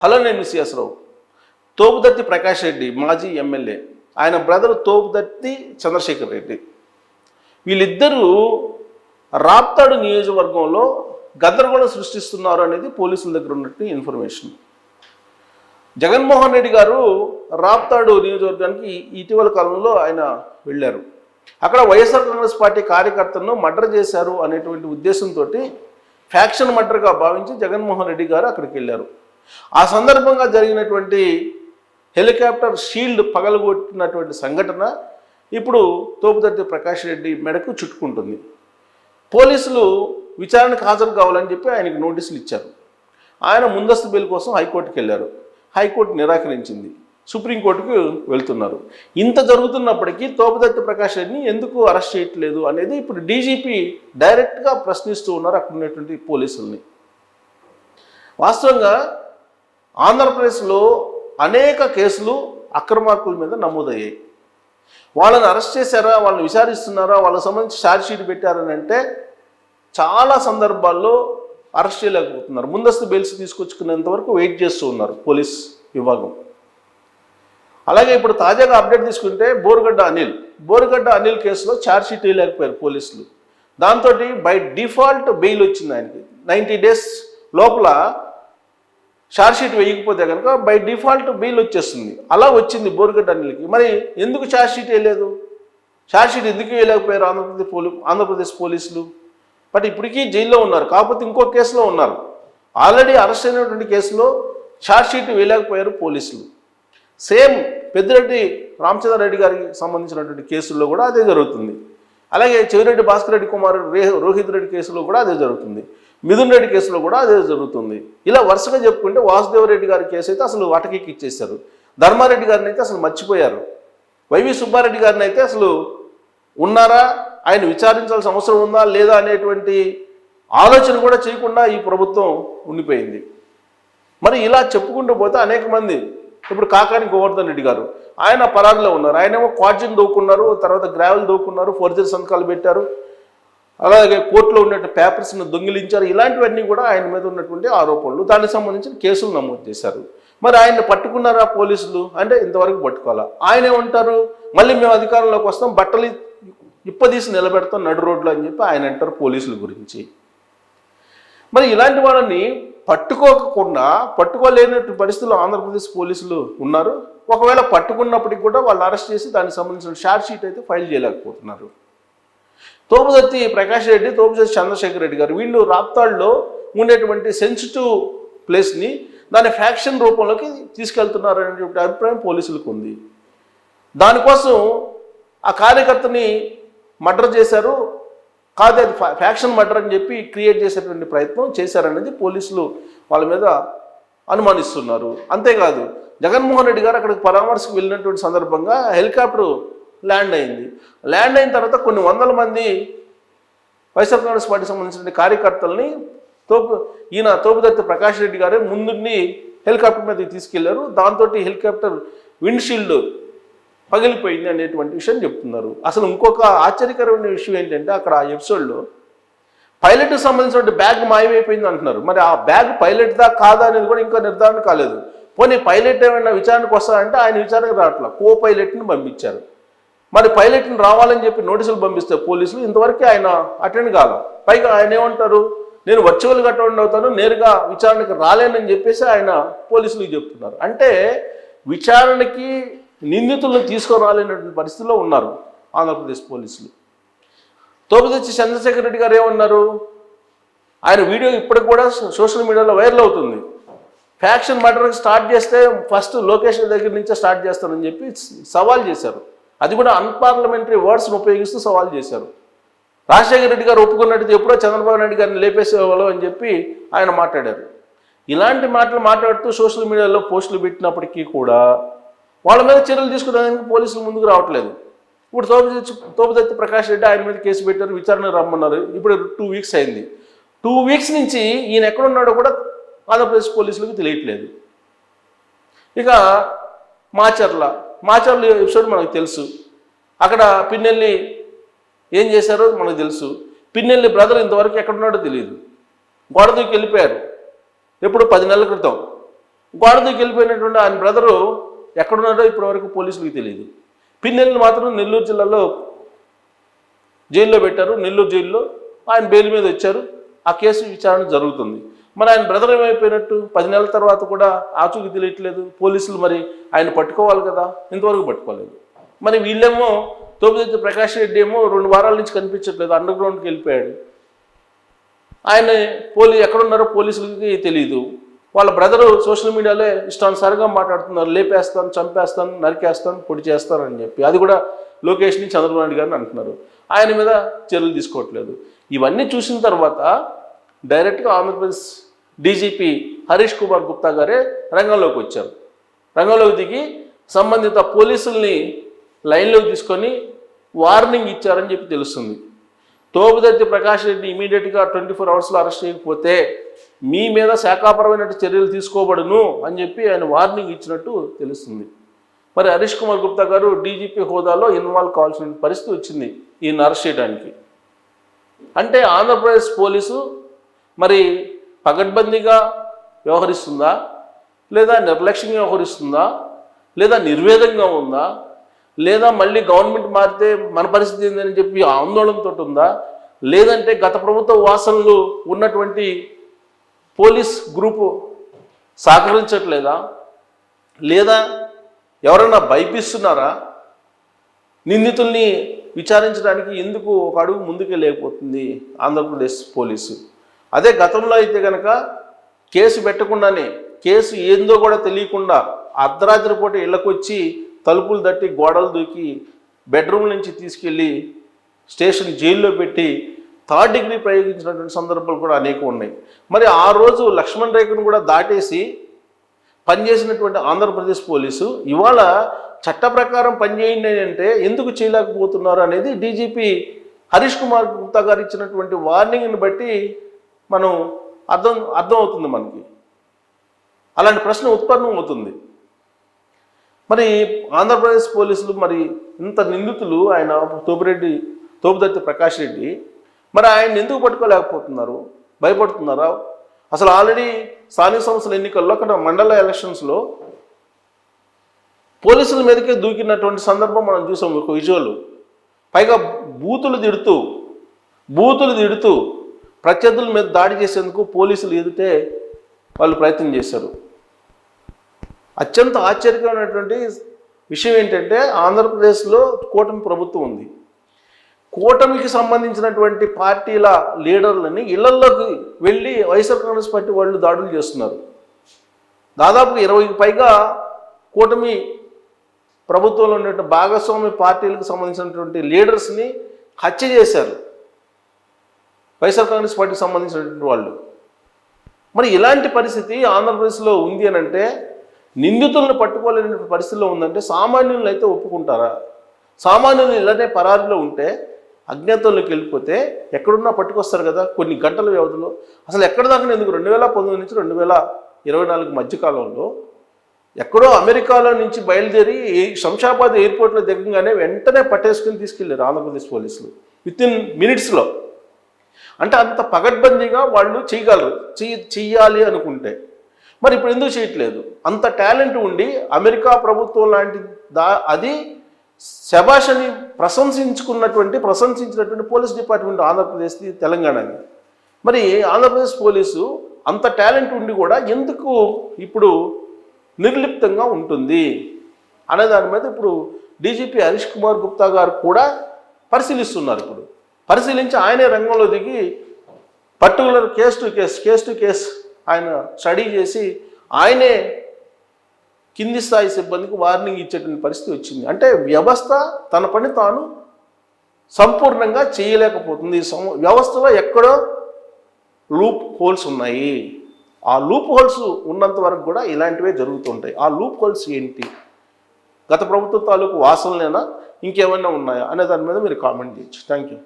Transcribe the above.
Hello, నేను CS రావు. తోపుదత్తి ప్రకాష్ రెడ్డి మాజీ MLA, ఆయన బ్రదర్ తోపుదత్తి చంద్రశేఖర్ రెడ్డి, వీళ్ళిద్దరూ రాప్తాడు నియోజకవర్గంలో గందరగోళం సృష్టిస్తున్నారు అనేది పోలీసుల దగ్గర ఉన్నట్టు ఇన్ఫర్మేషన్. జగన్మోహన్ రెడ్డి గారు రాప్తాడు నియోజకవర్గానికి ఇటీవల కాలంలో ఆయన వెళ్ళారు. అక్కడ వైఎస్ఆర్ కాంగ్రెస్ పార్టీ కార్యకర్తలను మర్డర్ చేశారు అనేటువంటి ఉద్దేశంతో ఫ్యాక్షన్ మర్డర్గా భావించి జగన్మోహన్ రెడ్డి గారు అక్కడికి వెళ్ళారు. ఆ సందర్భంగా జరిగినటువంటి హెలికాప్టర్ షీల్డ్ పగలగొట్టినటువంటి సంఘటన ఇప్పుడు తోపుదత్తి ప్రకాష్ రెడ్డి మెడకు చుట్టుకుంటుంది. పోలీసులు విచారణకు హాజరు కావాలని చెప్పి ఆయనకు నోటీసులు ఇచ్చారు. ఆయన ముందస్తు బెయిల్ కోసం హైకోర్టుకు వెళ్ళారు. హైకోర్టు నిరాకరించింది. సుప్రీంకోర్టుకు వెళ్తున్నారు. ఇంత జరుగుతున్నప్పటికీ తోపుదత్తి ప్రకాష్ రెడ్డిని ఎందుకు అరెస్ట్ చేయట్లేదు అనేది ఇప్పుడు డీజీపీ డైరెక్ట్గా ప్రశ్నిస్తూ ఉన్నారు అక్కడ ఉన్నటువంటి పోలీసుల్ని. వాస్తవంగా ఆంధ్రప్రదేశ్లో అనేక కేసులు అక్రమార్కుల మీద నమోదయ్యాయి. వాళ్ళని అరెస్ట్ చేశారా, వాళ్ళని విచారిస్తున్నారా, వాళ్ళకి సంబంధించి ఛార్జ్ షీట్ పెట్టారని అంటే చాలా సందర్భాల్లో అరెస్ట్ చేయలేకపోతున్నారు. ముందస్తు బెయిల్స్ తీసుకొచ్చుకునేంత వరకు వెయిట్ చేస్తూ ఉన్నారు పోలీస్ విభాగం. అలాగే ఇప్పుడు తాజాగా అప్డేట్ తీసుకుంటే బోరుగడ్డ అనిల్ కేసులో ఛార్జ్ షీట్ వేయలేకపోయారు పోలీసులు. దాంతో బై డిఫాల్ట్ బెయిల్ వచ్చింది ఆయనకి. 90 days లోపల ఛార్జ్ షీట్ వేయకపోతే కనుక బై డిఫాల్ట్ బెయిల్ వచ్చేస్తుంది. అలా వచ్చింది బోరుగడ్డ అనిల్కి. మరి ఎందుకు ఛార్జ్ షీట్ వేయలేదు? ఛార్జ్ షీట్ ఎందుకు వేయలేకపోయారు ఆంధ్రప్రదేశ్ పోలీసులు? బట్ ఇప్పటికీ జైల్లో ఉన్నారు. కాకపోతే ఇంకో కేసులో ఉన్నారు. ఆల్రెడీ అరెస్ట్ అయినటువంటి కేసులో ఛార్జ్ షీట్ వేయలేకపోయారు పోలీసులు. సేమ్ పెద్దిరెడ్డి రామచంద్రారెడ్డి గారికి సంబంధించినటువంటి కేసుల్లో కూడా అదే జరుగుతుంది. అలాగే చెవిరెడ్డి భాస్కర్ రెడ్డి కుమారుడు రోహిత్ రెడ్డి కేసులో కూడా అదే జరుగుతుంది. మిథున్ రెడ్డి కేసులో కూడా అదే జరుగుతుంది. ఇలా వరుసగా చెప్పుకుంటే వాసుదేవరెడ్డి గారి కేసు అయితే అసలు వాటకీకి ఇచ్చేశారు. ధర్మారెడ్డి గారిని అయితే అసలు మర్చిపోయారు. వైవి సుబ్బారెడ్డి గారిని అయితే అసలు ఉన్నారా, ఆయన విచారించాల్సిన అవసరం ఉందా లేదా అనేటువంటి ఆలోచన కూడా చేయకుండా ఈ ప్రభుత్వం ఉండిపోయింది. మరి ఇలా చెప్పుకుంటూ పోతే అనేక మంది, ఇప్పుడు కాకాని గోవర్ధన్ రెడ్డి గారు ఆయన పరారులో ఉన్నారు. ఆయనేమో క్వార్జిన్ దోకున్నారు, తర్వాత గ్రావెల్ దోకున్నారు, ఫోర్జరీ సంతకాలు పెట్టారు, అలాగే కోర్టులో ఉన్నట్టు పేపర్స్ను దొంగిలించారు. ఇలాంటివన్నీ కూడా ఆయన మీద ఉన్నటువంటి ఆరోపణలు. దానికి సంబంధించిన కేసులు నమోదు చేశారు. మరి ఆయన్ని పట్టుకున్నారా పోలీసులు అంటే ఇంతవరకు పట్టుకోవాలా. ఆయన ఏమంటారు, మళ్ళీ మేము అధికారంలోకి వస్తాం, బట్టలు ఇప్పదీసి నిలబెడతాం నడు రోడ్లు అని చెప్పి ఆయన అంటారు పోలీసుల గురించి. మరి ఇలాంటి వాళ్ళని పట్టుకోలేనటువంటి పరిస్థితుల్లో ఆంధ్రప్రదేశ్ పోలీసులు ఉన్నారు. ఒకవేళ పట్టుకున్నప్పటికీ కూడా వాళ్ళు అరెస్ట్ చేసి దానికి సంబంధించిన ఛార్జ్ షీట్ అయితే ఫైల్ చేయలేకపోతున్నారు. తోపుదత్తి ప్రకాష్ రెడ్డి, తోపుదత్తి చంద్రశేఖర్ రెడ్డి గారు వీళ్ళు రాప్తాడులో ఉండేటువంటి సెన్సిటివ్ ప్లేస్ని దాని ఫ్యాక్షన్ రూపంలోకి తీసుకెళ్తున్నారు అనేటువంటి అభిప్రాయం పోలీసులకు ఉంది. దానికోసం ఆ కార్యకర్తని మర్డర్ చేశారు, కాదు అది ఫ్యాక్షన్ మర్డర్ అని చెప్పి క్రియేట్ చేసేటువంటి ప్రయత్నం చేశారనేది పోలీసులు వాళ్ళ మీద అనుమానిస్తున్నారు. అంతేకాదు జగన్మోహన్ రెడ్డి గారు అక్కడికి పరామర్శకు వెళ్ళినటువంటి సందర్భంగా హెలికాప్టర్ ల్యాండ్ అయింది. ల్యాండ్ అయిన తర్వాత కొన్ని వందల మంది వైఎస్ఆర్ కాంగ్రెస్ పార్టీకి సంబంధించిన కార్యకర్తల్ని తోపుదత్తి ప్రకాష్ రెడ్డి గారే ముందుండి హెలికాప్టర్ మీద తీసుకెళ్లారు. దాంతో హెలికాప్టర్ విండ్షీల్డ్ పగిలిపోయింది అనేటువంటి విషయం చెప్తున్నారు. అసలు ఇంకొక ఆశ్చర్యకరమైన విషయం ఏంటంటే అక్కడ ఆ ఎపిసోడ్లో పైలట్కి సంబంధించిన బ్యాగ్ మాయమైపోయింది అంటున్నారు. మరి ఆ బ్యాగ్ పైలట్దా కాదా అనేది కూడా ఇంకా నిర్ధారణ కాలేదు. పోనీ పైలట్ ఏమైనా విచారణకు వస్తారంటే ఆయన విచారణకు రావట్లేదు, కో పైలట్ని పంపించారు. మరి పైలట్ని రావాలని చెప్పి నోటీసులు పంపిస్తే పోలీసులు ఇంతవరకు ఆయన అటెండ్ కాదు. పైగా ఆయన ఏమంటారు, నేను వర్చువల్గా అటెండ్ అవుతాను, నేరుగా విచారణకు రాలేనని చెప్పేసి ఆయన పోలీసులకు చెప్తున్నారు. అంటే విచారణకి నిందితులను తీసుకురాలేనటువంటి పరిస్థితిలో ఉన్నారు ఆంధ్రప్రదేశ్ పోలీసులు. తోపుదత్తి చంద్రశేఖర్ రెడ్డి గారు ఏమన్నారు, ఆయన వీడియో ఇప్పటికి కూడా సోషల్ మీడియాలో వైరల్ అవుతుంది. ఫ్యాక్షన్ మర్డర్కి స్టార్ట్ చేస్తే ఫస్ట్ లొకేషన్ దగ్గర నుంచే స్టార్ట్ చేస్తానని చెప్పి సవాల్ చేశారు. అది కూడా అన్పార్లమెంటరీ వర్డ్స్ను ఉపయోగిస్తూ సవాల్ చేశారు. రాజశేఖర రెడ్డి గారు ఒప్పుకున్నట్టు ఎప్పుడో చంద్రబాబు నాయుడు గారిని లేపేసేవాళ్ళు అని చెప్పి ఆయన మాట్లాడారు. ఇలాంటి మాటలు మాట్లాడుతూ సోషల్ మీడియాలో పోస్టులు పెట్టినప్పటికీ కూడా వాళ్ళ మీద చర్యలు తీసుకునేందుకు పోలీసులు ముందుకు రావట్లేదు. ఇప్పుడు తోపుదత్తి ప్రకాష్ రెడ్డి ఆయన మీద కేసు పెట్టారు, విచారణ రమ్మన్నారు. ఇప్పుడు 2 weeks అయింది. 2 weeks నుంచి ఈయన ఎక్కడున్నాడో కూడా ఆంధ్రప్రదేశ్ పోలీసులకు తెలియట్లేదు. ఇక మాచర్ల ఎపిసోడ్ మనకు తెలుసు. అక్కడ పిన్నెల్లి ఏం చేశారో మనకు తెలుసు. పిన్నెల్లి బ్రదర్ ఇంతవరకు ఎక్కడున్నాడో తెలియదు. గోడ దూకి వెళ్ళిపోయారు. ఎప్పుడు 10 నెలల క్రితం. గోడ దూకి వెళ్ళిపోయినటువంటి ఆయన బ్రదరు ఎక్కడున్నాడో ఇప్పటివరకు పోలీసులకు తెలియదు. పిన్నెల్ని మాత్రం నెల్లూరు జిల్లాలో జైల్లో పెట్టారు. నెల్లూరు జైల్లో ఆయన బెయిల్ మీద వచ్చారు. ఆ కేసు విచారణ జరుగుతుంది. మరి ఆయన బ్రదర్ ఏమైపోయినట్టు 10 నెలల తర్వాత కూడా ఆచూకీ తెలియట్లేదు. పోలీసులు మరి ఆయన పట్టుకోవాలి కదా, ఇంతవరకు పట్టుకోలేదు. మరి వీళ్ళేమో తోపుదత్తి ప్రకాష్ రెడ్డి ఏమో 2 వారాల నుంచి కనిపించట్లేదు, అండర్ గ్రౌండ్కి వెళ్ళిపోయాడు. ఆయన ఎక్కడున్నారో పోలీసులకి తెలియదు. వాళ్ళ బ్రదరు సోషల్ మీడియాలో ఇష్టానుసారంగా మాట్లాడుతున్నారు, లేపేస్తాను, చంపేస్తాను, నరికేస్తాను, పొడి చేస్తాను అని చెప్పి. అది కూడా లోకేష్ని, చంద్రబాబు నాయుడు గారిని అంటున్నారు. ఆయన మీద చర్యలు తీసుకోవట్లేదు. ఇవన్నీ చూసిన తర్వాత డైరెక్ట్గా ఆంధ్రప్రదేశ్ డీజీపీ హరీష్ కుమార్ గుప్తా గారే రంగంలోకి వచ్చారు. రంగంలోకి దిగి సంబంధిత పోలీసుల్ని లైన్లోకి తీసుకొని వార్నింగ్ ఇచ్చారని చెప్పి తెలుస్తుంది. తోపుదత్తి ప్రకాష్ రెడ్డి ఇమీడియట్గా 24 అవర్స్లో అరెస్ట్ చేయకపోతే మీ మీద శాఖాపరమైన చర్యలు తీసుకోబడును అని చెప్పి ఆయన వార్నింగ్ ఇచ్చినట్టు తెలుస్తుంది. మరి హరీష్ కుమార్ గుప్తా గారు డీజీపీ హోదాలో ఇన్వాల్వ్ కావాల్సిన పరిస్థితి వచ్చింది ఈయన అరెస్ట్ చేయడానికి. అంటే ఆంధ్రప్రదేశ్ పోలీసు మరి పగడ్బందీగా వ్యవహరిస్తుందా, లేదా నిర్లక్ష్యంగా వ్యవహరిస్తుందా, లేదా నిర్వేదంగా ఉందా, లేదా మళ్ళీ గవర్నమెంట్ మారితే మన పరిస్థితి ఏందని చెప్పి ఆందోళనతో ఉందా, లేదంటే గత ప్రభుత్వ వాసనలు ఉన్నటువంటి పోలీస్ గ్రూపు సహకరించట్లేదా, లేదా ఎవరైనా భయపిస్తున్నారా, నిందితుల్ని విచారించడానికి ఎందుకు ఒక అడుగు ముందుకే లేకపోతుంది ఆంధ్రప్రదేశ్ పోలీసు? అదే గతంలో అయితే కనుక కేసు పెట్టకుండానే, కేసు ఏందో కూడా తెలియకుండా అర్ధరాత్రి పూట ఇళ్ళకొచ్చి తలుపులు తట్టి గోడలు దూకి బెడ్రూమ్ నుంచి తీసుకెళ్ళి స్టేషన్ జైల్లో పెట్టి 3rd డిగ్రీ ప్రయోగించినటువంటి సందర్భాలు కూడా అనేకం ఉన్నాయి. మరి ఆ రోజు లక్ష్మణ్ రేఖను కూడా దాటేసి పనిచేసినటువంటి ఆంధ్రప్రదేశ్ పోలీసు ఇవాళ చట్ట ప్రకారం పనిచేయండి అంటే ఎందుకు చేయలేకపోతున్నారు అనేది డీజీపీ హరీష్ కుమార్ గుప్తా గారు ఇచ్చినటువంటి వార్నింగ్ని బట్టి మనం అర్థమవుతుంది మనకి. అలాంటి ప్రశ్న ఉత్పన్నం అవుతుంది. మరి ఆంధ్రప్రదేశ్ పోలీసులు మరి ఇంత నిందితులు ఆయన తోపుదత్తి ప్రకాష్ రెడ్డి, మరి ఆయన ఎందుకు పట్టుకోలేకపోతున్నారు? భయపడుతున్నారా? అసలు ఆల్రెడీ స్థానిక సంస్థల ఎన్నికల్లో అక్కడ మండల ఎలక్షన్స్లో పోలీసుల మీదకే దూకినటువంటి సందర్భం మనం చూసాం, ఒక విజువల్. పైగా బూతులు తిడుతూ ప్రత్యర్థుల మీద దాడి చేసేందుకు పోలీసులు ఎదుటే వాళ్ళు ప్రయత్నం చేశారు. అత్యంత ఆశ్చర్యకరమైనటువంటి విషయం ఏంటంటే ఆంధ్రప్రదేశ్లో కూటమి ప్రభుత్వం ఉంది. కూటమికి సంబంధించినటువంటి పార్టీల లీడర్లని ఇళ్లలోకి వెళ్ళి వైఎస్ఆర్ కాంగ్రెస్ పార్టీ వాళ్ళు దాడులు చేస్తున్నారు. దాదాపు 20కి పైగా కూటమి ప్రభుత్వంలో ఉన్నటువంటి భాగస్వామి పార్టీలకు సంబంధించినటువంటి లీడర్స్ని హత్య చేశారు వైఎస్ఆర్ కాంగ్రెస్ పార్టీకి సంబంధించినటువంటి వాళ్ళు. మరి ఇలాంటి పరిస్థితి ఆంధ్రప్రదేశ్లో ఉంది అని అంటే, నిందితులను పట్టుకోలేని పరిస్థితిలో ఉందంటే సామాన్యులను అయితే ఒప్పుకుంటారా? సామాన్యులు ఇలానే పరారీలో ఉంటే, అజ్ఞాతంలోకి వెళ్ళిపోతే ఎక్కడున్నా పట్టుకొస్తారు కదా కొన్ని గంటల వ్యవధిలో. అసలు ఎక్కడ దాకా ఎందుకు 2019 నుంచి 2024 మధ్యకాలంలో ఎక్కడో అమెరికాలో నుంచి బయలుదేరి శంషాబాద్ ఎయిర్పోర్ట్లో దిగంగానే వెంటనే పట్టేసుకుని తీసుకెళ్ళారు ఆంధ్రప్రదేశ్ పోలీసులు వితిన్ మినిట్స్లో. అంటే అంత పగడ్బందీగా వాళ్ళు చేయగలరు, చెయ్యాలి అనుకుంటే. మరి ఇప్పుడు ఎందుకు చేయట్లేదు? అంత టాలెంట్ ఉండి అమెరికా ప్రభుత్వం లాంటి అది శభాష్ అని ప్రశంసించినటువంటి పోలీస్ డిపార్ట్మెంట్ ఆంధ్రప్రదేశ్ది, తెలంగాణని. మరి ఆంధ్రప్రదేశ్ పోలీసు అంత టాలెంట్ ఉండి కూడా ఎందుకు ఇప్పుడు నిర్లిప్తంగా ఉంటుంది అనే దాని మీద ఇప్పుడు డీజీపీ హరీష్ కుమార్ గుప్తా గారు కూడా పరిశీలిస్తున్నారు. ఇప్పుడు పరిశీలించి ఆయనే రంగంలో దిగి పర్టికులర్ కేస్ టు కేస్ ఆయన స్టడీ చేసి ఆయనే కింది స్థాయి సిబ్బందికి వార్నింగ్ ఇచ్చేటువంటి పరిస్థితి వచ్చింది. అంటే వ్యవస్థ తన పని తాను సంపూర్ణంగా చేయలేకపోతుంది. వ్యవస్థలో ఎక్కడో లూప్ హోల్స్ ఉన్నాయి. ఆ లూప్ హోల్స్ ఉన్నంత వరకు కూడా ఇలాంటివే జరుగుతుంటాయి. ఆ లూప్ హోల్స్ ఏంటి? గత ప్రభుత్వ తాలూకు వాసనలేనా, ఇంకేమైనా ఉన్నాయా అనే దాని మీద మీరు కామెంట్ చేయొచ్చు. Thank you.